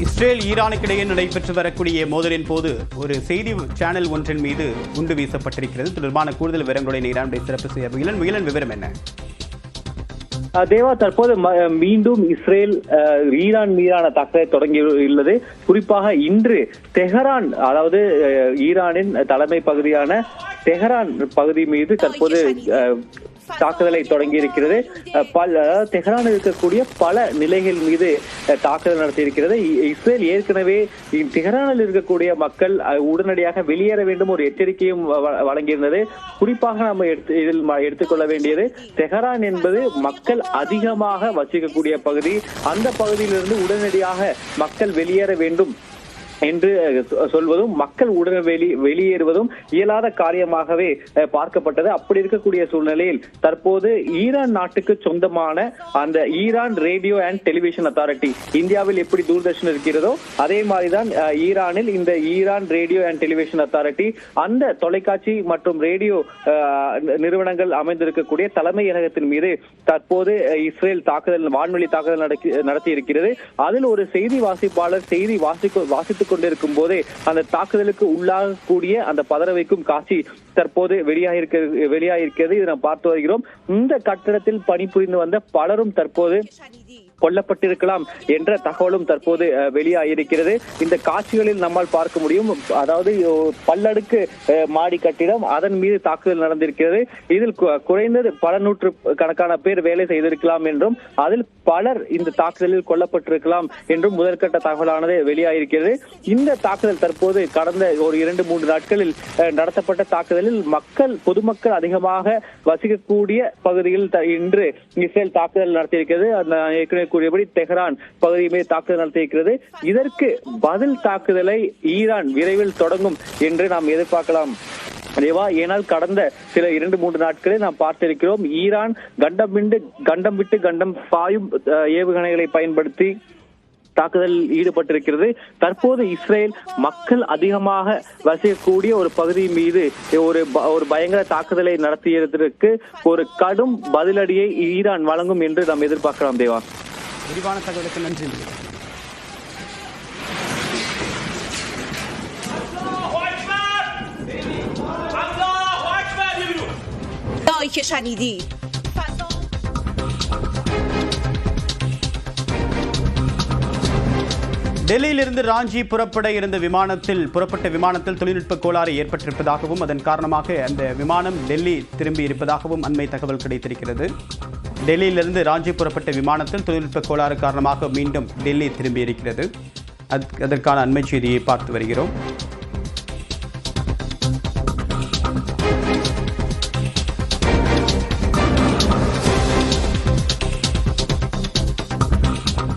Israel ஈரானுக்கிடையே நடைபெற்று வரக்கூடிய மோதலின் போது ஒரு செய்தி சேனல் ஒன்றின் மீது குண்டு வீசப்பட்டிருக்கிறது. தொடர்பான கூடுதல் விவரங்களுடைய ஈரானுடைய சிறப்பு செய்தி முயலன் விவரம் என்ன? தேவா, தற்போது மீண்டும் இஸ்ரேல் ஈரான் மீதான தாக்குதலை தொடங்கியுள்ளது. குறிப்பாக இன்று தெஹரான், அதாவது ஈரானின் தலைமை பகுதியான தெஹரான் பகுதி மீது தற்போது தாக்குதலை தொடங்கி இருக்கிறது. தெஹரானில் இருக்கக்கூடிய பல நிலைகள் மீது தாக்குதல் நடத்தியிருக்கிறது. இஸ்ரேல் ஏற்கனவே தெஹரானில் இருக்கக்கூடிய மக்கள் உடனடியாக வெளியேற வேண்டும் ஒரு எச்சரிக்கையும் வழங்கியிருந்தது. குறிப்பாக நம்ம இதில் எடுத்துக்கொள்ள வேண்டியது, தெஹரான் என்பது மக்கள் அதிகமாக வசிக்கக்கூடிய பகுதி. அந்த பகுதியிலிருந்து உடனடியாக மக்கள் வெளியேற வேண்டும் என்று சொல்வதும் மக்கள் உடனே வெளியேறுவதும் இயலாத காரியமாகவே பார்க்கப்பட்டது. அப்படி இருக்கக்கூடிய சூழ்நிலையில் தற்போது ஈரான் நாட்டுக்கு சொந்தமான அந்த Iran radio and television authority, இந்தியாவில் எப்படி தூர்தர்ஷன் இருக்கிறதோ அதே மாதிரிதான் ஈரானில் இந்த Iran radio and television authority, அந்த தொலைக்காட்சி மற்றும் ரேடியோ நிறுவனங்கள் அமைந்திருக்கக்கூடிய தலைமையகத்தின் மீது தற்போது இஸ்ரேல் தாக்குதல், வான்வெளி தாக்குதல் நடத்தி இருக்கிறது. அதில் ஒரு செய்தி வாசிப்பாளர் செய்தி வாசித்துக் கொண்டிருக்கும் போதே அந்த தாக்குதலுக்கு உள்ளாகக்கூடிய அந்த பதற வைக்கும் காட்சி தற்போது வெளியாகிருக்கிறது. இதை நாம் பார்த்து வருகிறோம். இந்த கட்டடத்தில் பணிபுரிந்து வந்த பலரும் தற்போது கொல்லப்பட்டிருக்கலாம் என்ற தகவலும் தற்போது வெளியாகியிருக்கிறது. இந்த காட்சிகளில் நம்மால் பார்க்க முடியும். அதாவது பல்லடுக்கு மாடி கட்டிடம், அதன் மீது தாக்குதல் நடந்திருக்கிறது. இதில் குறைந்தது பல நூற்று கணக்கான பேர் வேலை செய்திருக்கலாம் என்றும் அதில் பலர் இந்த தாக்குதலில் கொல்லப்பட்டிருக்கலாம் என்றும் முதற்கட்ட தகவலானது வெளியாகியிருக்கிறது. இந்த தாக்குதல் தற்போது கடந்த ஒரு 2-3 நாட்களில் நடத்தப்பட்ட தாக்குதலில் பொதுமக்கள் அதிகமாக வசிக்கக்கூடிய பகுதியில் இன்று இஸ்ரேல் தாக்குதல் நடத்தியிருக்கிறது. கூறியபடி தெஹரான் பகுதி மீது தாக்குதல் நடத்தியிருக்கிறது. இதற்கு பதில் தாக்குதலை ஈரான் விரைவில் தொடங்கும் என்று நாம் எதிர்பார்க்கலாம். ஏனால் கடந்த சில 2-3 நாட்களில் நாம் பார்த்திருக்கிறோம், ஈரான் கண்டம் விட்டு கண்டம் பாயும் ஏவுகணைகளை பயன்படுத்தி தாக்குதலில் ஈடுபட்டிருக்கிறது. தற்போது இஸ்ரேல் மக்கள் அதிகமாக வசிக்கக்கூடிய ஒரு பகுதி மீது ஒரு பயங்கர தாக்குதலை நடத்தியதற்கு ஒரு கடும் பதிலடியை ஈரான் வழங்கும் என்று நாம் எதிர்பார்க்கலாம். தேவா, விரிவான தகவலுக்கு நன்றி. டெல்லியிலிருந்து ராஞ்சி புறப்பட்ட விமானத்தில் தொழில்நுட்ப கோளாறு ஏற்பட்டிருப்பதாகவும் அதன் காரணமாக அந்த விமானம் டெல்லி திரும்பி இருப்பதாகவும் அண்மை தகவல் கிடைத்திருக்கிறது. டெல்லியிலிருந்து ராஞ்சி புறப்பட்ட விமானத்தில் தொழில்நுட்ப கோளாறு காரணமாக மீண்டும் டெல்லி திரும்பி இருக்கிறது. அதற்கான அண்மை செய்தியை பார்த்து வருகிறோம்.